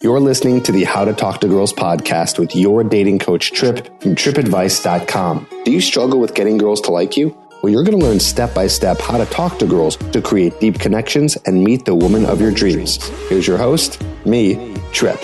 You're listening to the How to Talk to Girls podcast with your dating coach, Trip, from tripadvice.com. Do you struggle with getting girls to like you? Well, you're going to learn step-by-step how to talk to girls to create deep connections and meet the woman of your dreams. Here's your host, me, Trip.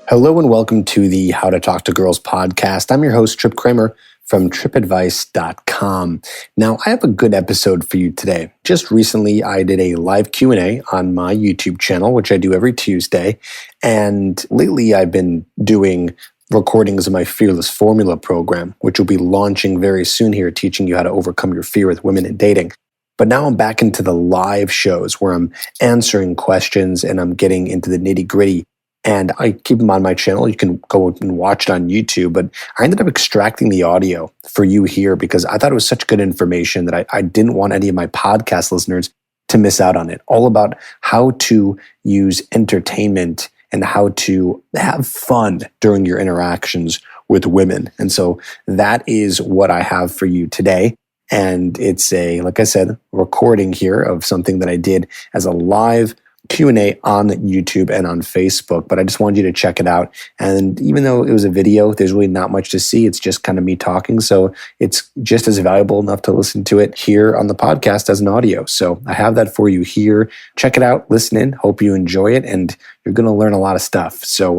Hello and welcome to the How to Talk to Girls podcast. I'm your host, Trip Kramer from tripadvice.com. Now, I have a good episode for you today. Just recently, I did a live Q&A on my YouTube channel, which I do every Tuesday. And lately, I've been doing recordings of my Fearless Formula program, which will be launching very soon here, teaching you how to overcome your fear with women in dating. But now I'm back into the live shows where I'm answering questions and I'm getting into the nitty-gritty. And I keep them on my channel. You can go and watch it on YouTube. But I ended up extracting the audio for you here because I thought it was such good information that I didn't want any of my podcast listeners to miss out on it. All about how to use entertainment and how to have fun during your interactions with women. And so that is what I have for you today. And it's like I said, recording here of something that I did as a live Q&A on YouTube and on Facebook, but I just wanted you to check it out. And even though it was a video, there's really not much to see. It's just kind of me talking. So it's just as valuable enough to listen to it here on the podcast as an audio. So I have that for you here. Check it out, listen in, hope you enjoy it, and you're going to learn a lot of stuff. So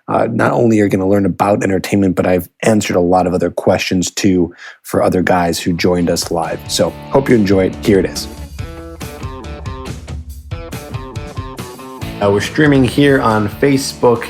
not only are you going to learn about entertainment, but I've answered a lot of other questions too for other guys who joined us live. So hope you enjoy it. Here it is. We're streaming here on Facebook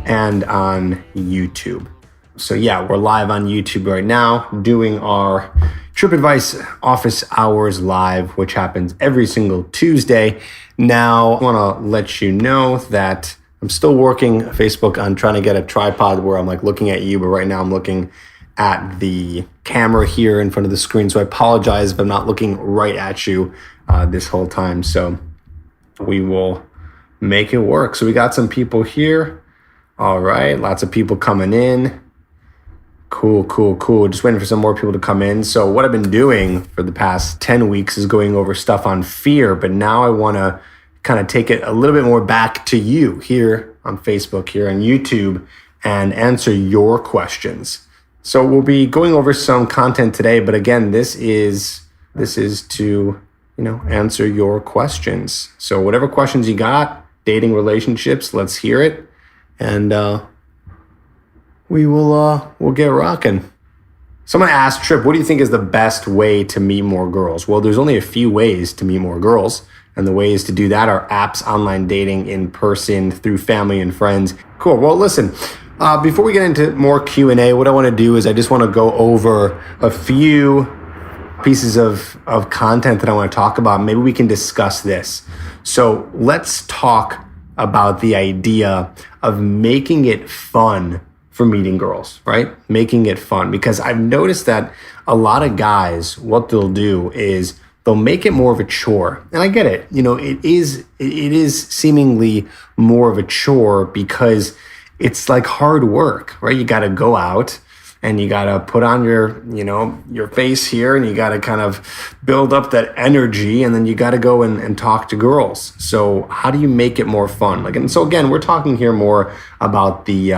and on YouTube. So yeah, we're live on YouTube right now doing our TripAdvice office hours live, which happens every single Tuesday. Now, I want to let you know that I'm still working Facebook on trying to get a tripod where I'm like looking at you, but right now I'm looking at the camera here in front of the screen. So I apologize if I'm not looking right at you this whole time. So we will make it work. So we got some people here. All right. Lots of people coming in. Cool. Just waiting for some more people to come in. So what I've been doing for the past 10 weeks is going over stuff on fear, but now I want to kind of take it a little bit more back to you here on Facebook, here on YouTube, and answer your questions. So we'll be going over some content today, but again, this is to, answer your questions. So whatever questions you got, dating, relationships, let's hear it. And we'll get rocking. Someone asked, Trip, what do you think is the best way to meet more girls? Well, there's only a few ways to meet more girls. And the ways to do that are apps, online dating, in person, through family and friends. Cool. Well, listen, before we get into more Q&A, what I want to do is I just want to go over a few pieces of content that I want to talk about. Maybe we can discuss this. So let's talk about the idea of making it fun for meeting girls, right? Making it fun, because I've noticed that a lot of guys, what they'll do is they'll make it more of a chore. And I get it. It is seemingly more of a chore because it's like hard work, right? You got to go out and you got to put on your face here, and you got to kind of build up that energy, and then you got to go and talk to girls. So how do you make it more fun? And so again, we're talking here more about the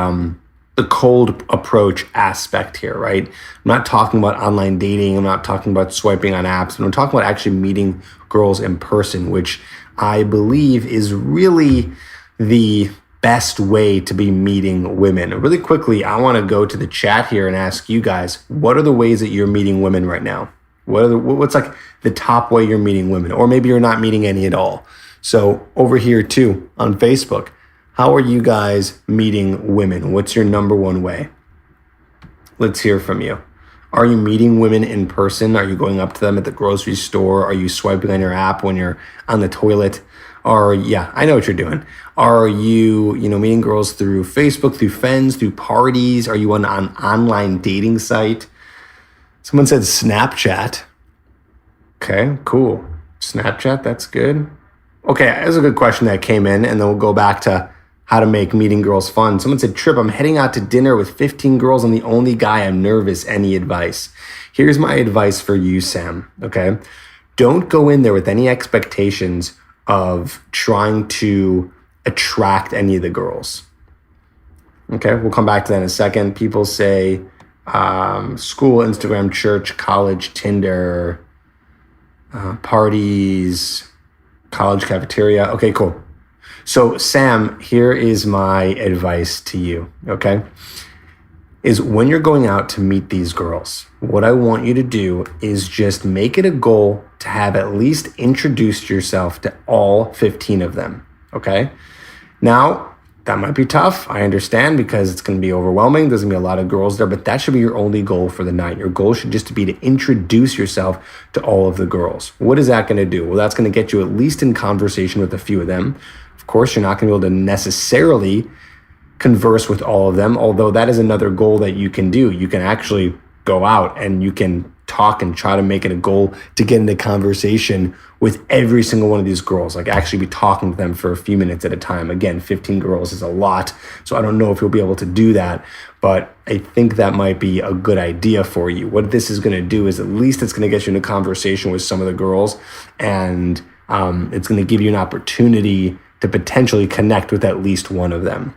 cold approach aspect here, right? I'm not talking about online dating. I'm not talking about swiping on apps. I'm talking about actually meeting girls in person, which I believe is really the best way to be meeting women. Really quickly, I want to go to the chat here and ask you guys, what are the ways that you're meeting women right now? What's like the top way you're meeting women? Or maybe you're not meeting any at all. So over here too, on Facebook, how are you guys meeting women? What's your number one way? Let's hear from you. Are you meeting women in person? Are you going up to them at the grocery store? Are you swiping on your app when you're on the toilet? Or yeah, I know what you're doing. Are you, meeting girls through Facebook, through friends, through parties? Are you on an online dating site? Someone said Snapchat. Okay, cool. Snapchat, that's good. Okay, that's a good question that came in, and then we'll go back to how to make meeting girls fun. Someone said, Trip, I'm heading out to dinner with 15 girls. I'm the only guy. I'm nervous. Any advice? Here's my advice for you, Sam, okay? Don't go in there with any expectations of trying to attract any of the girls. Okay, we'll come back to that in a second. People say school, Instagram, church, college, Tinder, parties, college cafeteria. Okay, cool. So Sam, here is my advice to you, okay? Is when you're going out to meet these girls, what I want you to do is just make it a goal to have at least introduced yourself to all 15 of them, okay? Now, that might be tough. I understand because it's going to be overwhelming. There's going to be a lot of girls there, but that should be your only goal for the night. Your goal should just be to introduce yourself to all of the girls. What is that going to do? Well, that's going to get you at least in conversation with a few of them. Of course, you're not going to be able to necessarily converse with all of them, although that is another goal that you can do. You can actually go out and you can talk and try to make it a goal to get into conversation with every single one of these girls, like actually be talking to them for a few minutes at a time. Again, 15 girls is a lot, so I don't know if you'll be able to do that, but I think that might be a good idea for you. What this is going to do is at least it's going to get you into conversation with some of the girls, and it's going to give you an opportunity to potentially connect with at least one of them,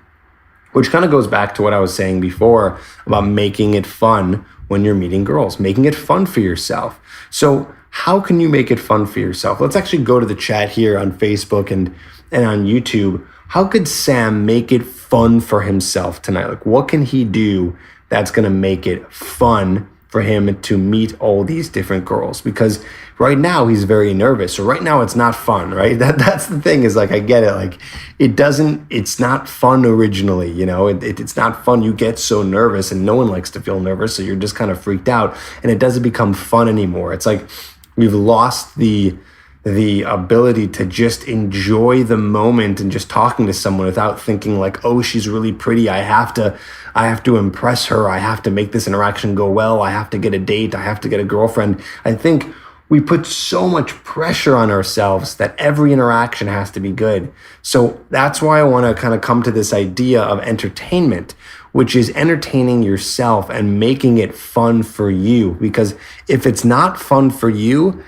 which kind of goes back to what I was saying before about making it fun when you're meeting girls, making it fun for yourself. So how can you make it fun for yourself? Let's actually go to the chat here on Facebook and on YouTube. How could Sam make it fun for himself tonight? Like, what can he do that's going to make it fun for him to meet all these different girls? Because right now he's very nervous. So right now it's not fun, right? That's the thing, is like, I get it. Like, it's not fun originally, you know, it's not fun. You get so nervous, and no one likes to feel nervous. So you're just kind of freaked out, and it doesn't become fun anymore. It's like we've lost the ability to just enjoy the moment and just talking to someone without thinking like, oh, she's really pretty. I have to impress her. I have to make this interaction go well. I have to get a date. I have to get a girlfriend. I think we put so much pressure on ourselves that every interaction has to be good. So that's why I want to kind of come to this idea of entertainment, which is entertaining yourself and making it fun for you. Because if it's not fun for you,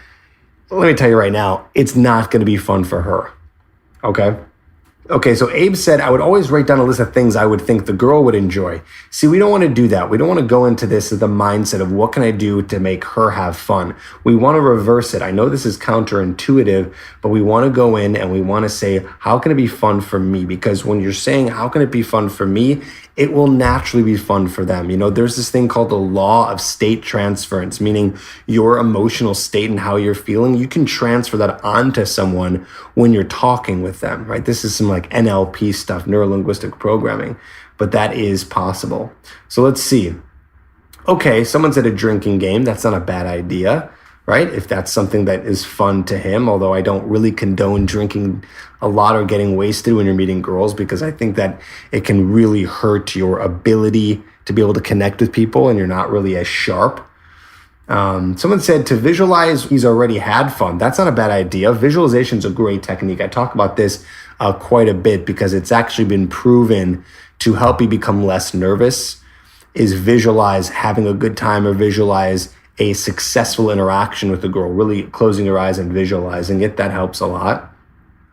let me tell you right now, it's not going to be fun for her. Okay, so Abe said, I would always write down a list of things I would think the girl would enjoy. See, we don't want to do that. We don't want to go into this with the mindset of what can I do to make her have fun. We want to reverse it. I know this is counterintuitive, but we want to go in and we want to say, how can it be fun for me? Because when you're saying, how can it be fun for me? It will naturally be fun for them. You know, there's this thing called the law of state transference, meaning your emotional state and how you're feeling, you can transfer that onto someone when you're talking with them, right? This is some like NLP stuff, neuro-linguistic programming, but that is possible. So let's see. Okay, someone said a drinking game. That's not a bad idea, right? If that's something that is fun to him, although I don't really condone drinking a lot or getting wasted when you're meeting girls, because I think that it can really hurt your ability to be able to connect with people and you're not really as sharp. Someone said to visualize he's already had fun. That's not a bad idea. Visualization is a great technique. I talk about this quite a bit because it's actually been proven to help you become less nervous, is visualize having a good time or visualize a successful interaction with the girl, really closing your eyes and visualizing it. That helps a lot.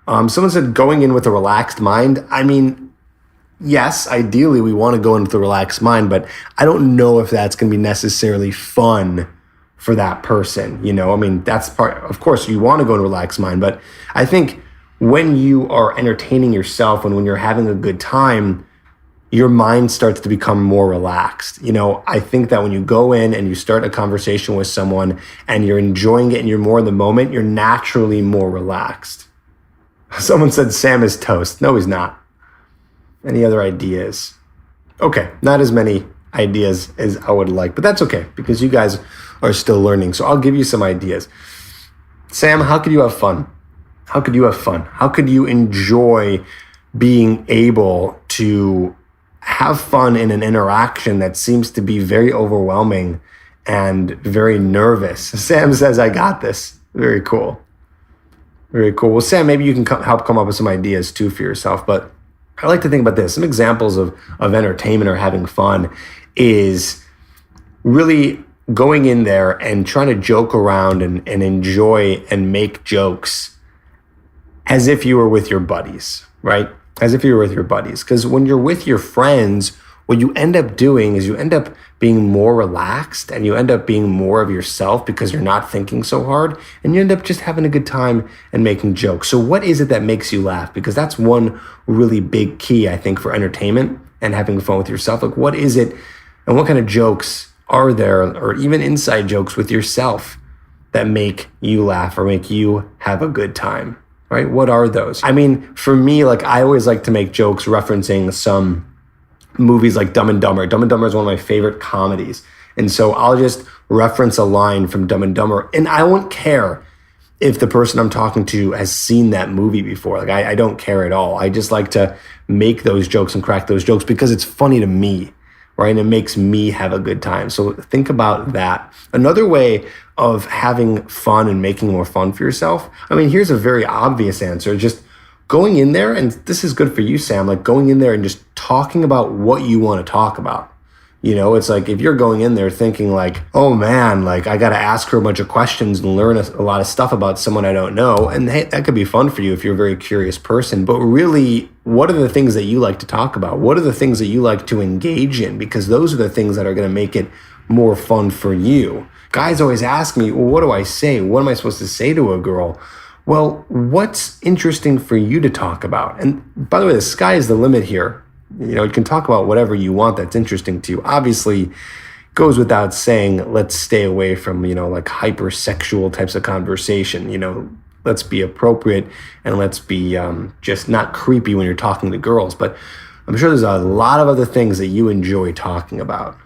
Someone said going in with a relaxed mind. I mean, yes, ideally we want to go in with a relaxed mind, but I don't know if that's going to be necessarily fun for that person. You know, I mean, that's part, of course, you want to go in a relaxed mind, but I think when you are entertaining yourself and when you're having a good time, your mind starts to become more relaxed. You know, I think that when you go in and you start a conversation with someone and you're enjoying it and you're more in the moment, you're naturally more relaxed. Someone said Sam is toast. No, he's not. Any other ideas? Okay, not as many ideas as I would like, but that's okay because you guys are still learning. So I'll give you some ideas. Sam, how could you have fun? How could you have fun? How could you enjoy being able to have fun in an interaction that seems to be very overwhelming and very nervous? Sam says, I got this. Very cool. Very cool. Well, Sam, maybe you can help come up with some ideas too for yourself. But I like to think about this. Some examples of entertainment or having fun is really going in there and trying to joke around and enjoy and make jokes as if you were with your buddies, right? As if you were with your buddies. Because when you're with your friends, what you end up doing is you end up being more relaxed and you end up being more of yourself because you're not thinking so hard and you end up just having a good time and making jokes. So what is it that makes you laugh? Because that's one really big key, I think, for entertainment and having fun with yourself. Like, what is it and what kind of jokes are there, or even inside jokes with yourself, that make you laugh or make you have a good time, right? What are those? I mean, for me, like, I always like to make jokes referencing some movies like Dumb and Dumber. Dumb and Dumber is one of my favorite comedies. And so I'll just reference a line from Dumb and Dumber, and I won't care if the person I'm talking to has seen that movie before. Like, I don't care at all. I just like to make those jokes and crack those jokes because it's funny to me, right? And it makes me have a good time. So think about that. Another way of having fun and making more fun for yourself, I mean, here's a very obvious answer. Just going in there, and this is good for you, Sam, like going in there and just talking about what you want to talk about. You know, it's like if you're going in there thinking like, oh man, like I got to ask her a bunch of questions and learn a lot of stuff about someone I don't know. And hey, that could be fun for you if you're a very curious person. But really, what are the things that you like to talk about? What are the things that you like to engage in? Because those are the things that are going to make it more fun for you. Guys always ask me, well, what do I say? What am I supposed to say to a girl? Well, what's interesting for you to talk about? And by the way, the sky is the limit here. You know, you can talk about whatever you want that's interesting to you. Obviously, goes without saying, let's stay away from, you know, like hypersexual types of conversation. You know, let's be appropriate and let's be just not creepy when you're talking to girls. But I'm sure there's a lot of other things that you enjoy talking about.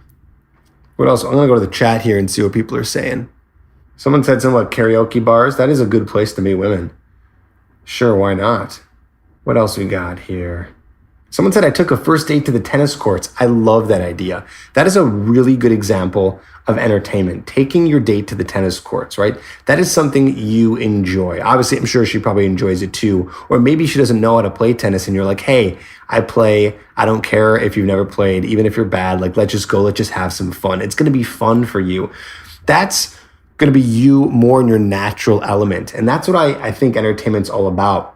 What else? I'm going to go to the chat here and see what people are saying. Someone said something about karaoke bars. That is a good place to meet women. Sure, why not? What else we got here? Someone said, I took a first date to the tennis courts. I love that idea. That is a really good example of entertainment, taking your date to the tennis courts, right? That is something you enjoy. Obviously, I'm sure she probably enjoys it too. Or maybe she doesn't know how to play tennis and you're like, hey, I play. I don't care if you've never played, even if you're bad. Like, let's just go. Let's just have some fun. It's going to be fun for you. That's going to be you more in your natural element. And that's what I think entertainment's all about.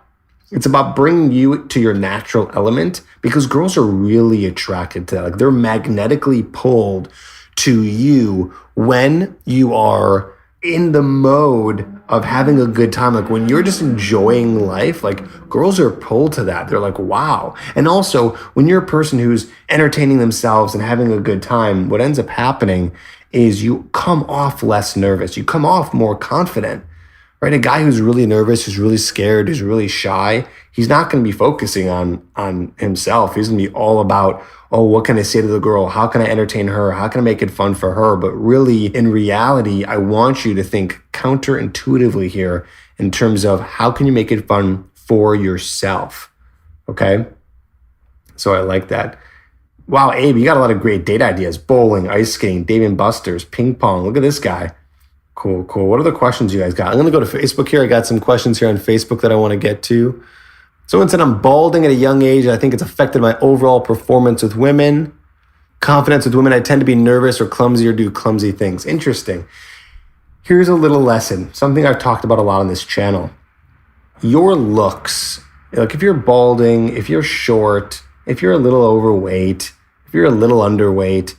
It's about bringing you to your natural element because girls are really attracted to that. Like, they're magnetically pulled to you when you are in the mode of having a good time. Like, when you're just enjoying life, like, girls are pulled to that. They're like, wow. And also, when you're a person who's entertaining themselves and having a good time, what ends up happening is you come off less nervous. You come off more confident, right? A guy who's really nervous, who's really scared, who's really shy, he's not going to be focusing on himself. He's going to be all about, oh, what can I say to the girl? How can I entertain her? How can I make it fun for her? But really, in reality, I want you to think counterintuitively here in terms of how can you make it fun for yourself, okay? So I like that. Wow, Abe, you got a lot of great date ideas. Bowling, ice skating, Dave & Buster's, ping pong. Look at this guy. Cool. What other questions you guys got? I'm going to go to Facebook here. I got some questions here on Facebook that I want to get to. Someone said, I'm balding at a young age. I think it's affected my overall performance with women. Confidence with women. I tend to be nervous or clumsy or do clumsy things. Interesting. Here's a little lesson. Something I've talked about a lot on this channel. Your looks, like if you're balding, if you're short, if you're a little overweight, if you're a little underweight,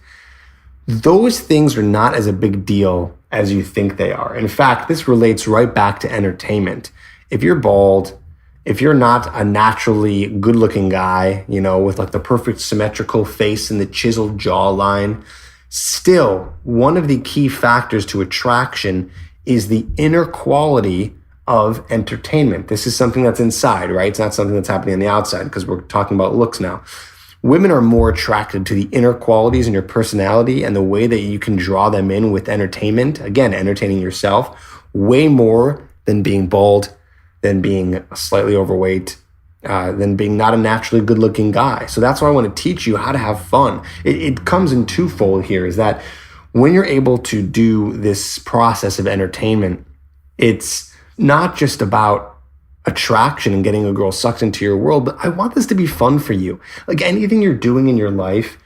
those things are not as a big deal as you think they are. In fact, this relates right back to entertainment. If you're bald, if you're not a naturally good-looking guy, you know, with like the perfect symmetrical face and the chiseled jawline, still, one of the key factors to attraction is the inner quality of entertainment. This is something that's inside, right? It's not something that's happening on the outside because we're talking about looks now. Women are more attracted to the inner qualities in your personality and the way that you can draw them in with entertainment. Again, entertaining yourself way more than being bald, than being slightly overweight, than being not a naturally good-looking guy. So that's why I want to teach you how to have fun. It comes in twofold here, is that when you're able to do this process of entertainment, it's not just about attraction and getting a girl sucked into your world, but I want this to be fun for you. Like anything you're doing in your life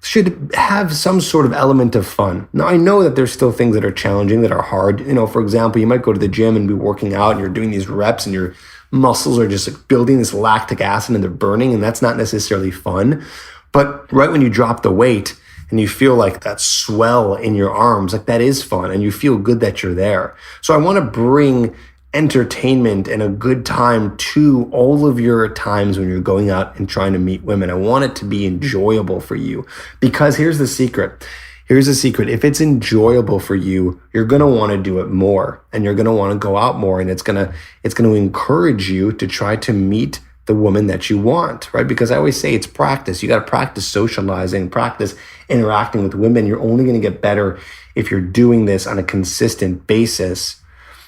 should have some sort of element of fun. Now, I know that there's still things that are challenging, that are hard. For example, you might go to the gym and be working out and you're doing these reps and your muscles are just like building this lactic acid and they're burning, and that's not necessarily fun. But right when you drop the weight and you feel like that swell in your arms, like that is fun and you feel good that you're there. So I want to bring entertainment and a good time to all of your times when you're going out and trying to meet women. I want it to be enjoyable for you, because here's the secret. If it's enjoyable for you, you're going to want to do it more and you're going to want to go out more, and it's going to encourage you to try to meet the woman that you want, right? Because I always say it's practice. You got to practice socializing, practice interacting with women. You're only going to get better if you're doing this on a consistent basis.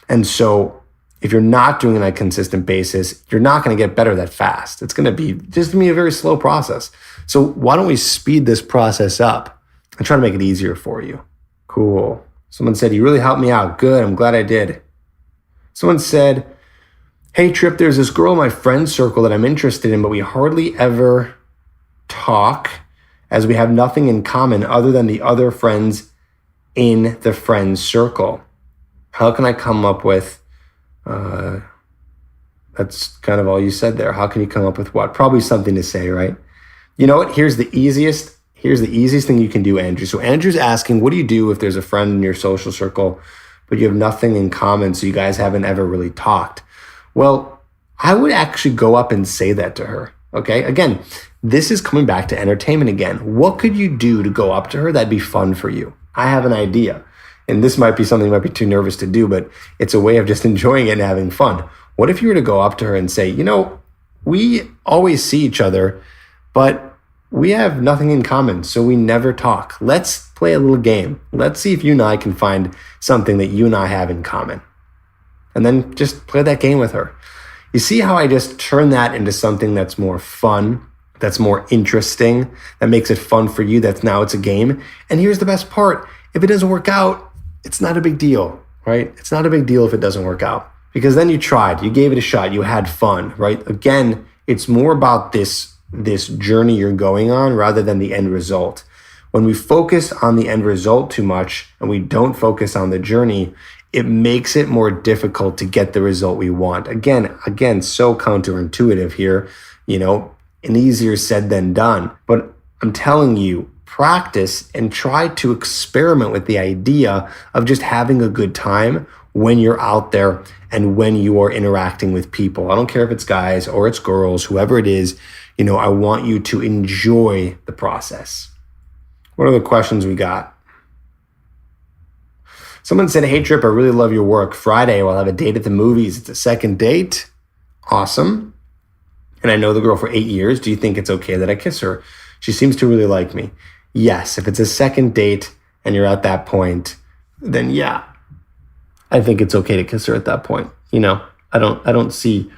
And so if you're not doing it on a consistent basis, you're not going to get better that fast. It's going to be a very slow process. So why don't we speed this process up and try to make it easier for you? Cool. Someone said, you really helped me out. Good. I'm glad I did. Someone said, hey, Trip, there's this girl in my friend circle that I'm interested in, but we hardly ever talk as we have nothing in common other than the other friends in the friend circle. How can I come up with that's kind of all you said there. How can you come up with what? Probably something to say, right? You know what? Here's the easiest thing you can do, Andrew. So Andrew's asking, what do you do if there's a friend in your social circle, but you have nothing in common, so you guys haven't ever really talked? Well, I would actually go up and say that to her, okay? Again, this is coming back to entertainment again. What could you do to go up to her that'd be fun for you? I have an idea. And this might be something you might be too nervous to do, but it's a way of just enjoying it and having fun. What if you were to go up to her and say, we always see each other, but we have nothing in common, so we never talk. Let's play a little game. Let's see if you and I can find something that you and I have in common. And then just play that game with her. You see how I just turn that into something that's more fun, that's more interesting, that makes it fun for you, it's a game. And here's the best part. If it doesn't work out, it's not a big deal, right? It's not a big deal if it doesn't work out, because then you tried, you gave it a shot, you had fun, right? Again, it's more about this journey you're going on rather than the end result. When we focus on the end result too much and we don't focus on the journey, it makes it more difficult to get the result we want. Again, so counterintuitive here, and easier said than done. But I'm telling you, practice and try to experiment with the idea of just having a good time when you're out there and when you are interacting with people. I don't care if it's guys or it's girls, whoever it is, I want you to enjoy the process. What are the questions we got? Someone said, hey, Trip, I really love your work. Friday, we'll have a date at the movies. It's a second date. Awesome. And I know the girl for 8 years. Do you think it's okay that I kiss her? She seems to really like me. Yes, if it's a second date and you're at that point, then yeah, I think it's okay to kiss her at that point. I don't see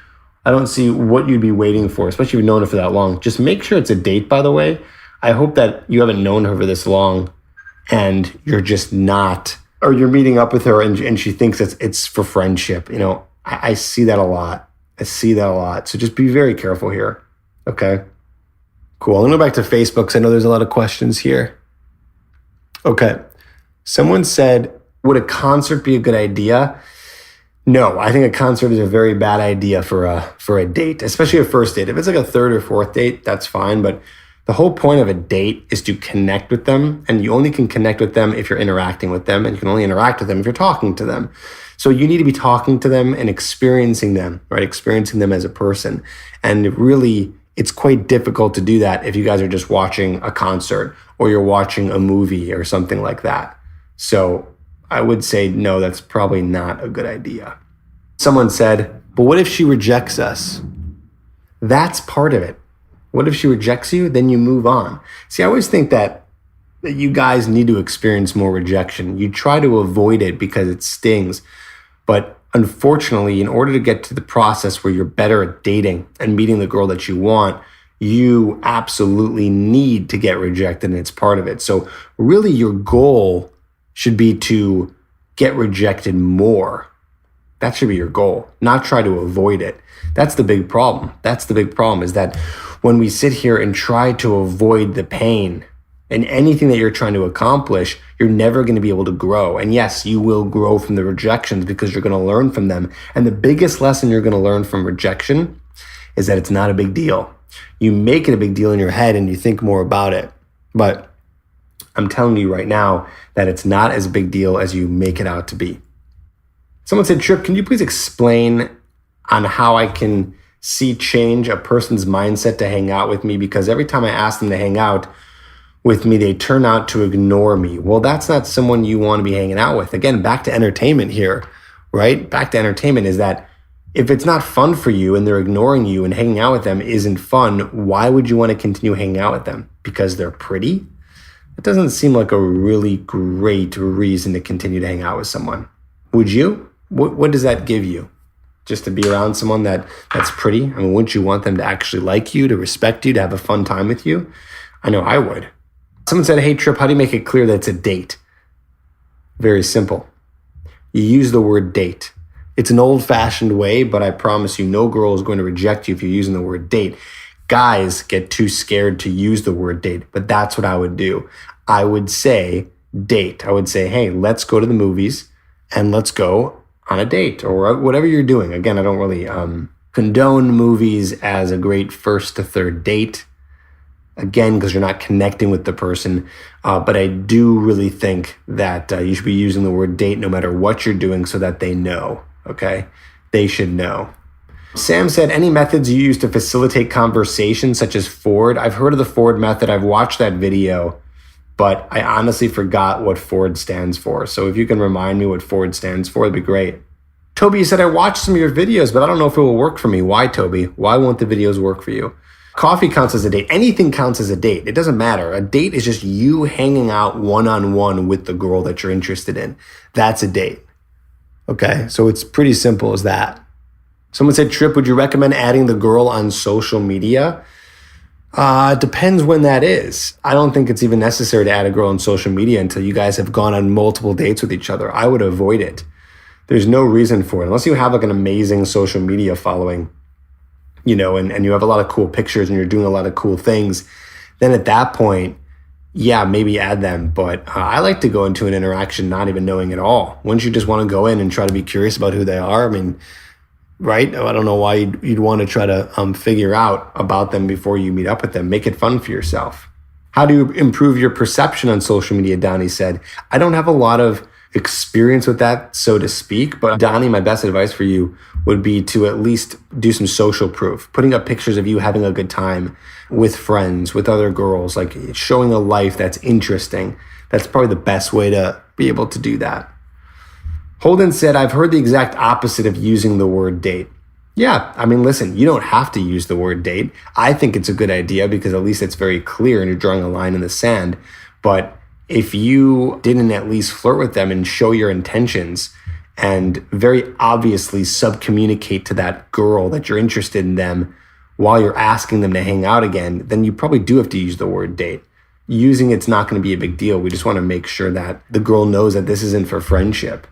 what you'd be waiting for, especially if you've known her for that long. Just make sure it's a date, by the way. I hope that you haven't known her for this long and you're just not, or you're meeting up with her and she thinks it's for friendship. I see that a lot. So just be very careful here. Okay. Cool. I'm going to go back to Facebook because I know there's a lot of questions here. Okay. Someone said, would a concert be a good idea? No, I think a concert is a very bad idea for a date, especially a first date. If it's like a third or fourth date, that's fine. But the whole point of a date is to connect with them. And you only can connect with them if you're interacting with them. And you can only interact with them if you're talking to them. So you need to be talking to them and experiencing them, right? Experiencing them as a person. And really, it's quite difficult to do that if you guys are just watching a concert or you're watching a movie or something like that. So I would say, no, that's probably not a good idea. Someone said, but what if she rejects us? That's part of it. What if she rejects you? Then you move on. See, I always think that you guys need to experience more rejection. You try to avoid it because it stings. But unfortunately, in order to get to the process where you're better at dating and meeting the girl that you want, you absolutely need to get rejected, and it's part of it. So really your goal should be to get rejected more That should be your goal, not try to avoid it. That's the big problem. That's the big problem, is that when we sit here and try to avoid the pain and anything that you're trying to accomplish, you're never going to be able to grow. And yes, you will grow from the rejections because you're going to learn from them. And the biggest lesson you're going to learn from rejection is that it's not a big deal. You make it a big deal in your head and you think more about it. But I'm telling you right now that it's not as big deal as you make it out to be. Someone said, Trip, can you please explain on how I can change a person's mindset to hang out with me? Because every time I ask them to hang out with me, they turn out to ignore me. Well, that's not someone you want to be hanging out with. Again, back to entertainment here, right? Back to entertainment is that if it's not fun for you and they're ignoring you and hanging out with them isn't fun, why would you want to continue hanging out with them? Because they're pretty? It doesn't seem like a really great reason to continue to hang out with someone. Would you? What does that give you? Just to be around someone that's pretty? I mean, wouldn't you want them to actually like you, to respect you, to have a fun time with you? I know I would. Someone said, hey, Trip, how do you make it clear that it's a date? Very simple. You use the word date. It's an old-fashioned way, but I promise you, no girl is going to reject you if you're using the word date. Guys get too scared to use the word date, but that's what I would do. I would say date. I would say, hey, let's go to the movies and let's go on a date or whatever you're doing. Again, I don't really condone movies as a great first to third date. Again, because you're not connecting with the person. But I do really think that you should be using the word date no matter what you're doing so that they know, okay? They should know. Sam said, any methods you use to facilitate conversation, such as Ford? I've heard of the Ford method. I've watched that video, but I honestly forgot what Ford stands for. So if you can remind me what Ford stands for, it'd be great. Toby, you said, I watched some of your videos, but I don't know if it will work for me. Why, Toby? Why won't the videos work for you? Coffee counts as a date. Anything counts as a date. It doesn't matter. A date is just you hanging out one-on-one with the girl that you're interested in. That's a date. Okay, so it's pretty simple as that. Someone said, Trip, would you recommend adding the girl on social media? Depends when that is. I don't think it's even necessary to add a girl on social media until you guys have gone on multiple dates with each other. I would avoid it. There's no reason for it. Unless you have like an amazing social media following, you know, and you have a lot of cool pictures and you're doing a lot of cool things, then at that point, yeah, maybe add them. But I like to go into an interaction not even knowing at all. Wouldn't you just want to go in and try to be curious about who they are? I mean, right? I don't know why you'd want to try to figure out about them before you meet up with them. Make it fun for yourself. How do you improve your perception on social media, Donnie said. I don't have a lot of experience with that, so to speak. But Donnie, my best advice for you would be to at least do some social proof, putting up pictures of you having a good time with friends, with other girls, like showing a life that's interesting. That's probably the best way to be able to do that. Holden said, I've heard the exact opposite of using the word date. Yeah, I mean, listen, you don't have to use the word date. I think it's a good idea because at least it's very clear and you're drawing a line in the sand. But if you didn't at least flirt with them and show your intentions and very obviously subcommunicate to that girl that you're interested in them while you're asking them to hang out again, then you probably do have to use the word date. Using it's not going to be a big deal. We just want to make sure that the girl knows that this isn't for friendship.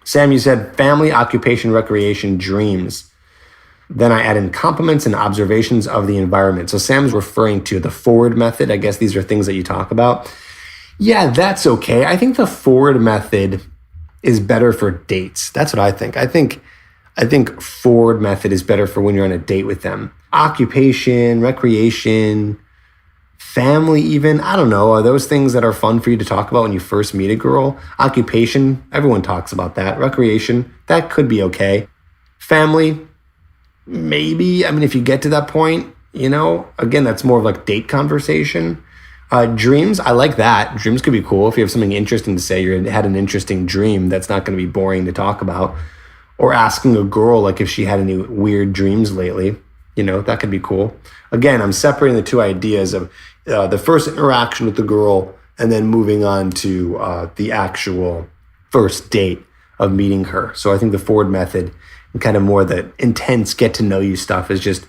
Sam, you said family, occupation, recreation, dreams. Then I add in compliments and observations of the environment. So Sam's referring to the Ford method. I guess these are things that you talk about. Yeah, that's okay. I think the Ford method is better for dates. That's what I think. I think Ford method is better for when you're on a date with them. Occupation, recreation, family even. I don't know. Are those things that are fun for you to talk about when you first meet a girl? Occupation, everyone talks about that. Recreation, that could be okay. Family, maybe. I mean, if you get to that point, you know, again, that's more of like date conversation. Dreams, I like that. Dreams could be cool. If you have something interesting to say, you had an interesting dream, that's not going to be boring to talk about. Or asking a girl, like if she had any weird dreams lately, you know, that could be cool. Again, I'm separating the two ideas of the first interaction with the girl and then moving on to the actual first date of meeting her. So I think the Ford method and kind of more the intense get to know you stuff is just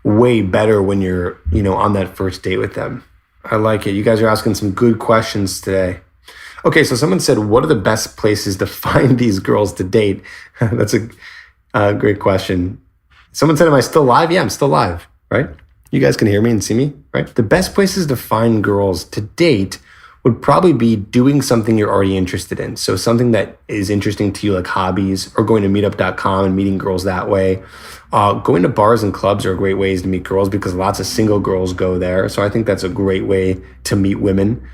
way better when you're, you know, on that first date with them. I like it. You guys are asking some good questions today. Okay, so someone said, what are the best places to find these girls to date? That's a great question. Someone said, am I still live? Yeah, I'm still live, right? You guys can hear me and see me, right? The best places to find girls to date would probably be doing something you're already interested in. So something that is interesting to you, like hobbies, or going to meetup.com and meeting girls that way. Going to bars and clubs are great ways to meet girls because lots of single girls go there. So I think that's a great way to meet women.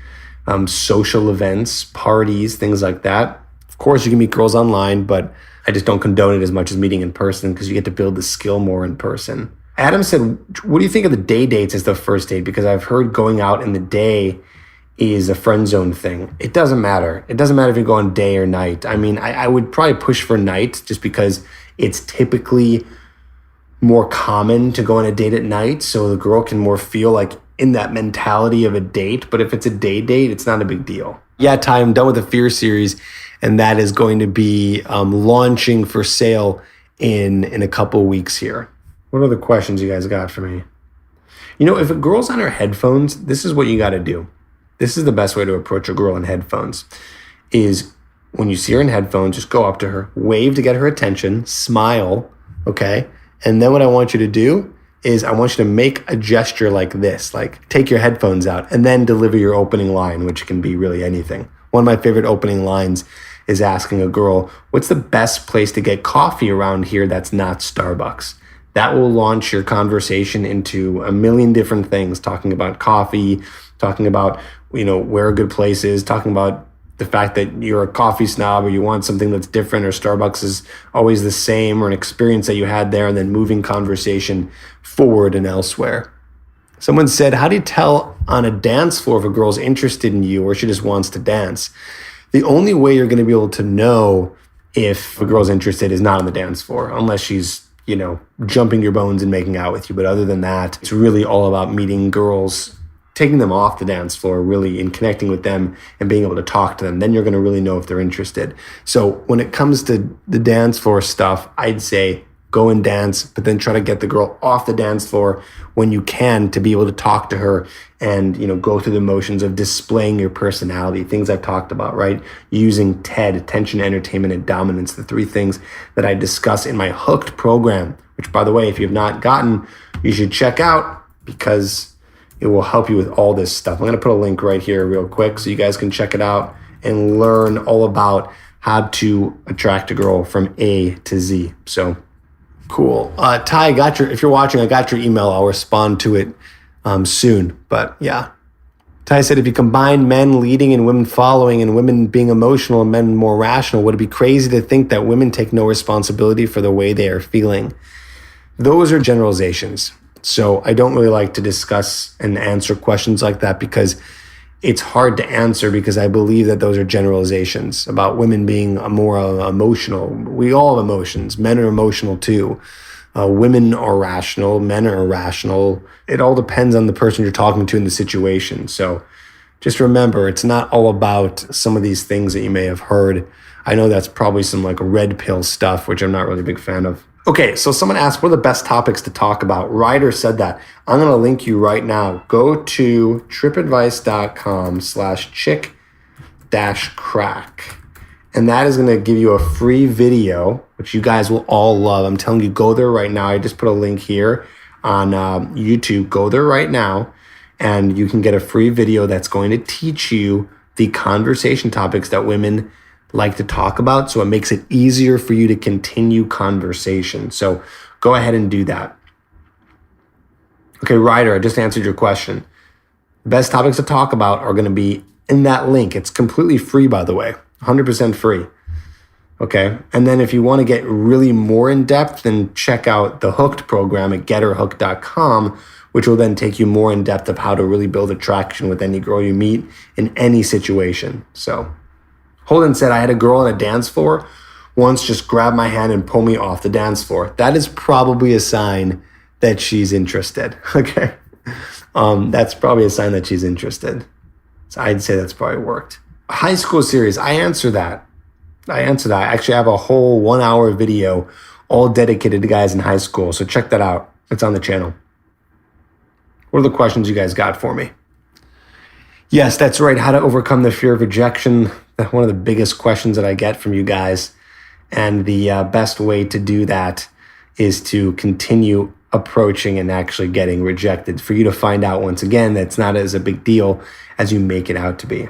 Social events, parties, things like that. Of course, you can meet girls online, but I just don't condone it as much as meeting in person because you get to build the skill more in person. Adam said, what do you think of the day dates as the first date? Because I've heard going out in the day is a friend zone thing. It doesn't matter. It doesn't matter if you go on day or night. I mean, I would probably push for night just because it's typically more common to go on a date at night. So the girl can more feel like in that mentality of a date. But if it's a day date, it's not a big deal. Yeah, Ty, I'm done with the Fear series. And that is going to be launching for sale in a couple of weeks here. What other questions you guys got for me? You know, if a girl's on her headphones, this is what you got to do. This is the best way to approach a girl in headphones is when you see her in headphones, just go up to her, wave to get her attention, smile, okay? And then what I want you to do is I want you to make a gesture like this, like take your headphones out and then deliver your opening line, which can be really anything. One of my favorite opening lines is asking a girl, what's the best place to get coffee around here that's not Starbucks? That will launch your conversation into a million different things, talking about coffee, talking about, you know, where a good place is, talking about the fact that you're a coffee snob or you want something that's different or Starbucks is always the same or an experience that you had there, and then moving conversation forward and elsewhere. Someone said, how do you tell on a dance floor if a girl's interested in you or she just wants to dance? The only way you're going to be able to know if a girl's interested is not on the dance floor, unless she's, you know, jumping your bones and making out with you. But other than that, it's really all about meeting girls, taking them off the dance floor, really, and connecting with them and being able to talk to them. Then you're going to really know if they're interested. So when it comes to the dance floor stuff, I'd say go and dance, but then try to get the girl off the dance floor when you can to be able to talk to her and, you know, go through the motions of displaying your personality, things I've talked about, right? Using TED, attention, entertainment, and dominance, the three things that I discuss in my Hooked program, which, by the way, if you have not gotten, you should check out because it will help you with all this stuff. I'm going to put a link right here real quick so you guys can check it out and learn all about how to attract a girl from A to Z. So cool. Ty, if you're watching, I got your email. I'll respond to it soon. But yeah. Ty said, if you combine men leading and women following and women being emotional and men more rational, would it be crazy to think that women take no responsibility for the way they are feeling? Those are generalizations. So I don't really like to discuss and answer questions like that because it's hard to answer because I believe that those are generalizations about women being more emotional. We all have emotions. Men are emotional too. Women are rational. Men are irrational. It all depends on the person you're talking to in the situation. So just remember, it's not all about some of these things that you may have heard. I know that's probably some like red pill stuff, which I'm not really a big fan of. Okay, so someone asked, what are the best topics to talk about? Ryder said that. I'm going to link you right now. Go to tripadvice.com/chick-crack. And that is going to give you a free video, which you guys will all love. I'm telling you, go there right now. I just put a link here on YouTube. Go there right now, and you can get a free video that's going to teach you the conversation topics that women like to talk about, so it makes it easier for you to continue conversation. So go ahead and do that. Okay, Ryder, I just answered your question. Best topics to talk about are going to be in that link. It's completely free, by the way, 100% free. Okay, and then if you want to get really more in depth, then check out the Hooked program at getherhooked.com, which will then take you more in depth of how to really build attraction with any girl you meet in any situation. So Holden said, I had a girl on a dance floor once just grab my hand and pull me off the dance floor. That is probably a sign that she's interested. Okay. That's probably a sign that she's interested. So I'd say that's probably worked. High school series. I answer that. I actually have a whole 1 hour video all dedicated to guys in high school. So check that out. It's on the channel. What are the questions you guys got for me? Yes, that's right. How to overcome the fear of rejection. One of the biggest questions that I get from you guys. And the best way to do that is to continue approaching and actually getting rejected, for you to find out once again that it's not as a big deal as you make it out to be.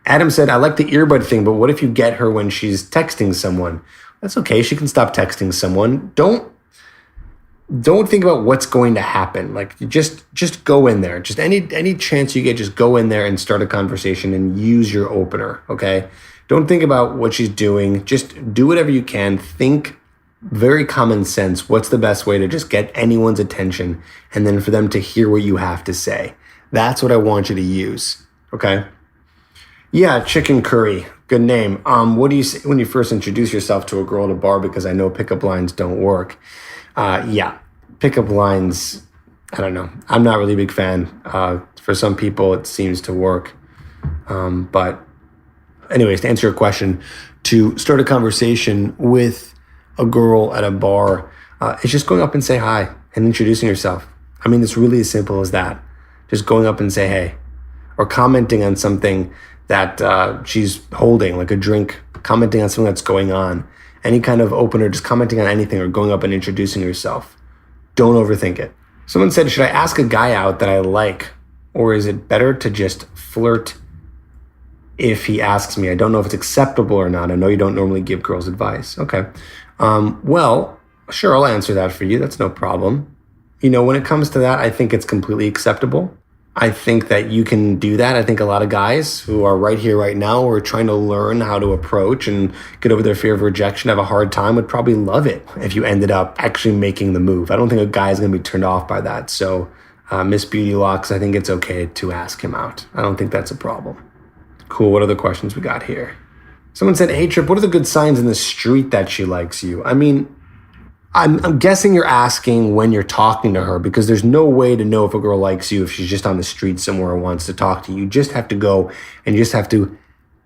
Adam said, I like the earbud thing, but what if you get her when she's texting someone? That's okay. She can stop texting someone. Don't think about what's going to happen. Like, just go in there. Just any chance you get, just go in there and start a conversation and use your opener, okay? Don't think about what she's doing. Just do whatever you can. Think very common sense. What's the best way to just get anyone's attention and then for them to hear what you have to say? That's what I want you to use, okay? Yeah, chicken curry. Good name. What do you say when you first introduce yourself to a girl at a bar? Because I know pickup lines don't work. Yeah, pickup lines, I don't know. I'm not really a big fan. For some people, it seems to work. But anyways, to answer your question, to start a conversation with a girl at a bar, it's just going up and say hi and introducing yourself. I mean, it's really as simple as that. Just going up and say hey, or commenting on something that she's holding, like a drink, commenting on something that's going on. Any kind of opener, just commenting on anything or going up and introducing yourself. Don't overthink it. Someone said, should I ask a guy out that I like, or is it better to just flirt if he asks me? I don't know if it's acceptable or not. I know you don't normally give girls advice. Okay. Well, sure, I'll answer that for you. That's no problem. You know, when it comes to that, I think it's completely acceptable. I think that you can do that. I think a lot of guys who are right here, right now, who are trying to learn how to approach and get over their fear of rejection, have a hard time, would probably love it if you ended up actually making the move. I don't think a guy is going to be turned off by that. So, Miss Beauty Locks, I think it's okay to ask him out. I don't think that's a problem. Cool. What other questions we got here? Someone said, hey, Trip, what are the good signs in the street that she likes you? I mean, I'm guessing you're asking when you're talking to her, because there's no way to know if a girl likes you if she's just on the street somewhere and wants to talk to you. You just have to go and you just have to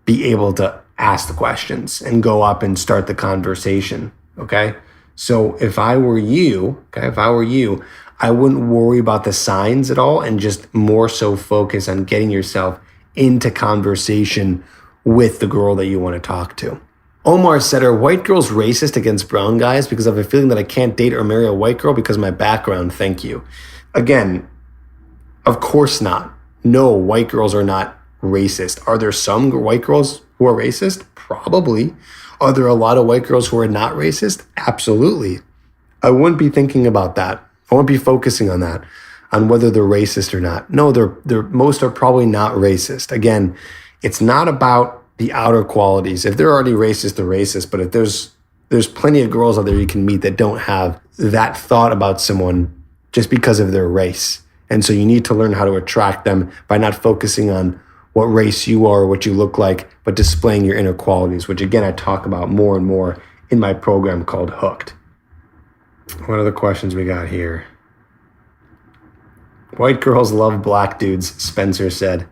be able to ask the questions and go up and start the conversation, okay? So if I were you, I wouldn't worry about the signs at all and just more so focus on getting yourself into conversation with the girl that you want to talk to. Omar said, are white girls racist against brown guys? Because I have a feeling that I can't date or marry a white girl because of my background. Thank you. Again, of course not. No, white girls are not racist. Are there some white girls who are racist? Probably. Are there a lot of white girls who are not racist? Absolutely. I wouldn't be thinking about that. I wouldn't be focusing on that, on whether they're racist or not. No, they're most are probably not racist. Again, it's not about the outer qualities. If they're already racist, they're racist. But if there's plenty of girls out there you can meet that don't have that thought about someone just because of their race. And so you need to learn how to attract them by not focusing on what race you are or what you look like, but displaying your inner qualities, which again, I talk about more and more in my program called Hooked. What other questions we got here? White girls love black dudes, Spencer said.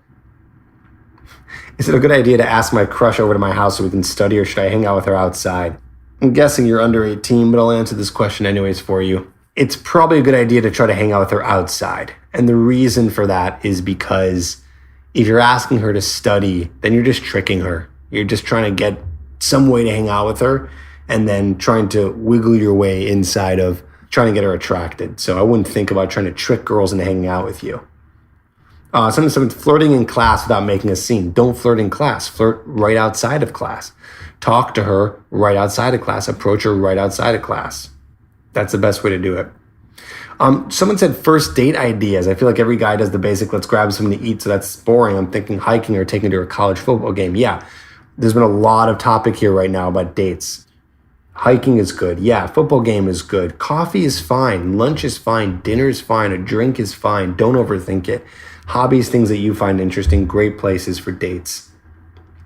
Is it a good idea to ask my crush over to my house so we can study, or should I hang out with her outside? I'm guessing you're under 18, but I'll answer this question anyways for you. It's probably a good idea to try to hang out with her outside. And the reason for that is because if you're asking her to study, then you're just tricking her. You're just trying to get some way to hang out with her and then trying to wiggle your way inside of trying to get her attracted. So I wouldn't think about trying to trick girls into hanging out with you. Something flirting in class without making a scene. Don't flirt in class. Flirt right outside of class. Talk to her right outside of class. Approach her right outside of class. That's the best way to do it. Someone said first date ideas. I feel like every guy does the basic, let's grab something to eat, so that's boring. I'm thinking hiking or taking her to a college football game. Yeah, there's been a lot of topic here right now about dates. Hiking is good. Yeah, football game is good. Coffee is fine. Lunch is fine. Dinner is fine. A drink is fine. Don't overthink it. Hobbies, things that you find interesting, great places for dates.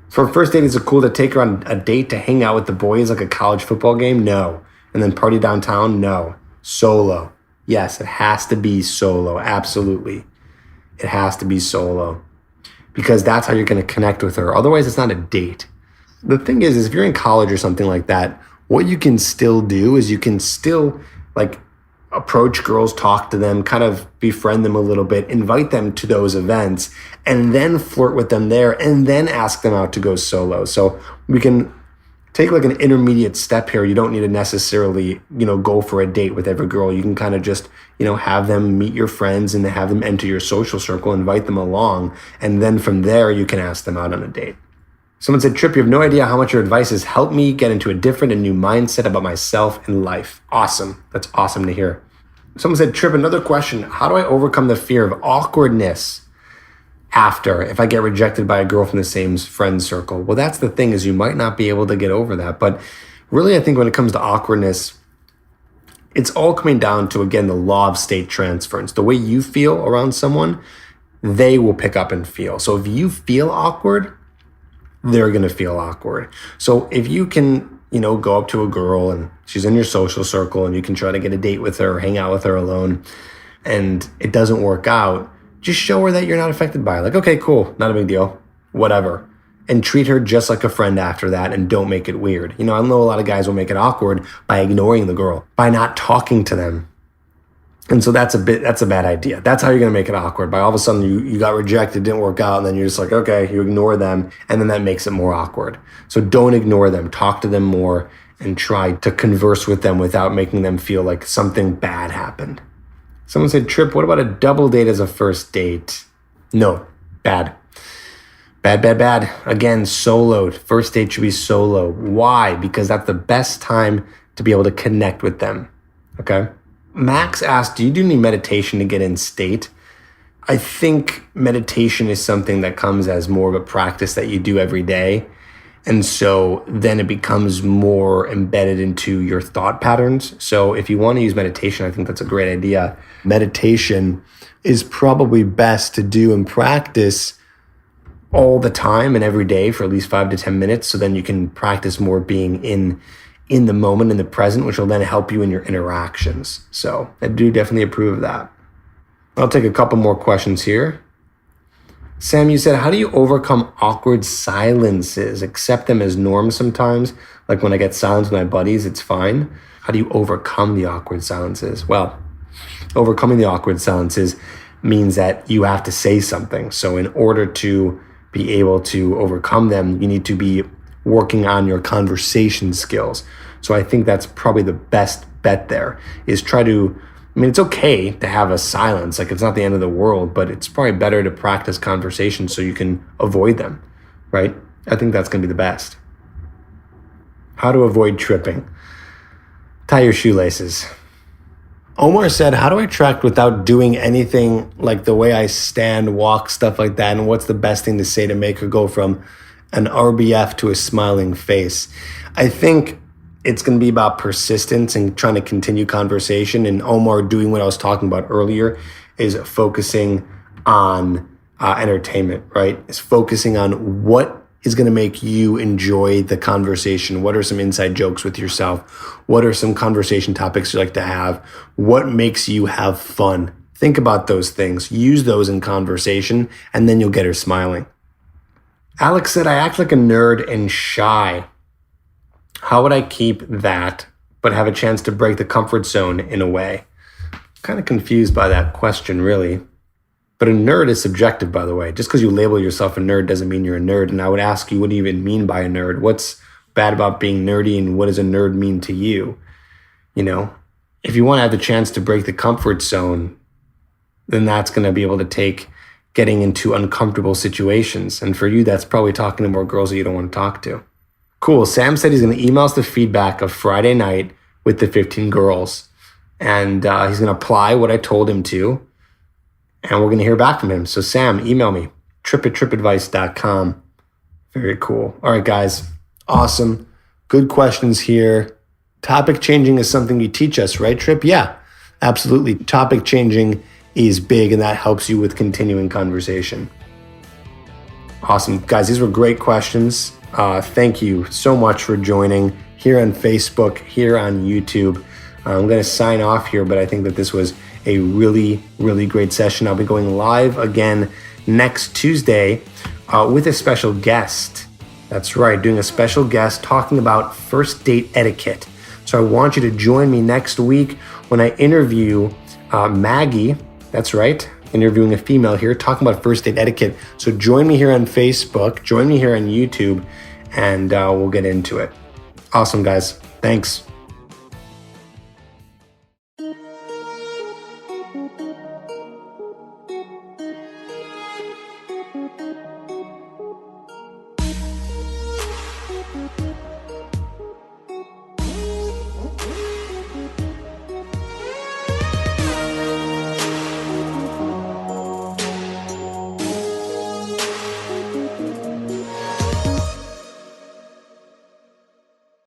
For a first date, is it cool to take her on a date to hang out with the boys like a college football game? No. And then party downtown? No. Solo. Yes, it has to be solo. Absolutely. It has to be solo. Because that's how you're going to connect with her. Otherwise, it's not a date. The thing is if you're in college or something like that, what you can still do is you can still, like, approach girls, talk to them, kind of befriend them a little bit, invite them to those events, and then flirt with them there, and then ask them out to go solo. So we can take like an intermediate step here. You don't need to necessarily, go for a date with every girl. You can kind of just, have them meet your friends and have them enter your social circle, invite them along. And then from there, you can ask them out on a date. Someone said, Trip, you have no idea how much your advice has helped me get into a different and new mindset about myself and life. Awesome. That's awesome to hear. Someone said, Trip, another question. How do I overcome the fear of awkwardness if I get rejected by a girl from the same friend circle? Well, that's the thing, is you might not be able to get over that. But really, I think when it comes to awkwardness, it's all coming down to, again, the law of state transference. The way you feel around someone, they will pick up and feel. So if you feel awkward, they're going to feel awkward. So if you can, go up to a girl and she's in your social circle and you can try to get a date with her or hang out with her alone and it doesn't work out, just show her that you're not affected by it. Like, okay, cool, not a big deal, whatever. And treat her just like a friend after that and don't make it weird. I know a lot of guys will make it awkward by ignoring the girl, by not talking to them. And so that's a bad idea. That's how you're going to make it awkward. By all of a sudden you got rejected, didn't work out, and then you're just like, okay, you ignore them, and then that makes it more awkward. So don't ignore them. Talk to them more and try to converse with them without making them feel like something bad happened. Someone said, Trip, what about a double date as a first date? No, bad. Bad. Again, soloed. First date should be solo. Why? Because that's the best time to be able to connect with them. Okay? Max asked, do you do any meditation to get in state? I think meditation is something that comes as more of a practice that you do every day. And so then it becomes more embedded into your thought patterns. So if you want to use meditation, I think that's a great idea. Meditation is probably best to do and practice all the time and every day for at least 5 to 10 minutes. So then you can practice more being in the moment, in the present, which will then help you in your interactions. So I do definitely approve of that. I'll take a couple more questions here. Sam, you said, how do you overcome awkward silences? Accept them as norms sometimes. Like when I get silence with my buddies, it's fine. How do you overcome the awkward silences? Well, overcoming the awkward silences means that you have to say something. So in order to be able to overcome them, you need to be working on your conversation skills. So I think that's probably the best bet there, is it's okay to have a silence, like it's not the end of the world, but it's probably better to practice conversation so you can avoid them, right? I think that's gonna be the best. How to avoid tripping. Tie your shoelaces. Omar said, how do I attract without doing anything, like the way I stand, walk, stuff like that? And what's the best thing to say to make her go from an RBF to a smiling face? I think it's going to be about persistence and trying to continue conversation. And Omar doing what I was talking about earlier is focusing on entertainment, right? Is focusing on what is going to make you enjoy the conversation. What are some inside jokes with yourself? What are some conversation topics you like to have? What makes you have fun? Think about those things. Use those in conversation, and then you'll get her smiling. Alex said, I act like a nerd and shy. How would I keep that, but have a chance to break the comfort zone in a way? Kind of confused by that question, really. But a nerd is subjective, by the way. Just because you label yourself a nerd doesn't mean you're a nerd. And I would ask you, what do you even mean by a nerd? What's bad about being nerdy, and what does a nerd mean to you? If you want to have the chance to break the comfort zone, then that's going to be able to take getting into uncomfortable situations. And for you, that's probably talking to more girls that you don't want to talk to. Cool. Sam said he's going to email us the feedback of Friday night with the 15 girls. And he's going to apply what I told him to. And we're going to hear back from him. So Sam, email me, trip@tripadvice.com. Very cool. All right, guys. Awesome. Good questions here. Topic changing is something you teach us, right, Trip? Yeah, absolutely. Topic changing is big, and that helps you with continuing conversation. Awesome. Guys, these were great questions. Thank you so much for joining here on Facebook, here on YouTube. I'm going to sign off here, but I think that this was a really, really great session. I'll be going live again next Tuesday with a special guest. That's right, doing a special guest talking about first date etiquette. So I want you to join me next week when I interview Maggie. That's right, interviewing a female here, talking about first date etiquette. So join me here on Facebook, join me here on YouTube, and we'll get into it. Awesome, guys. Thanks.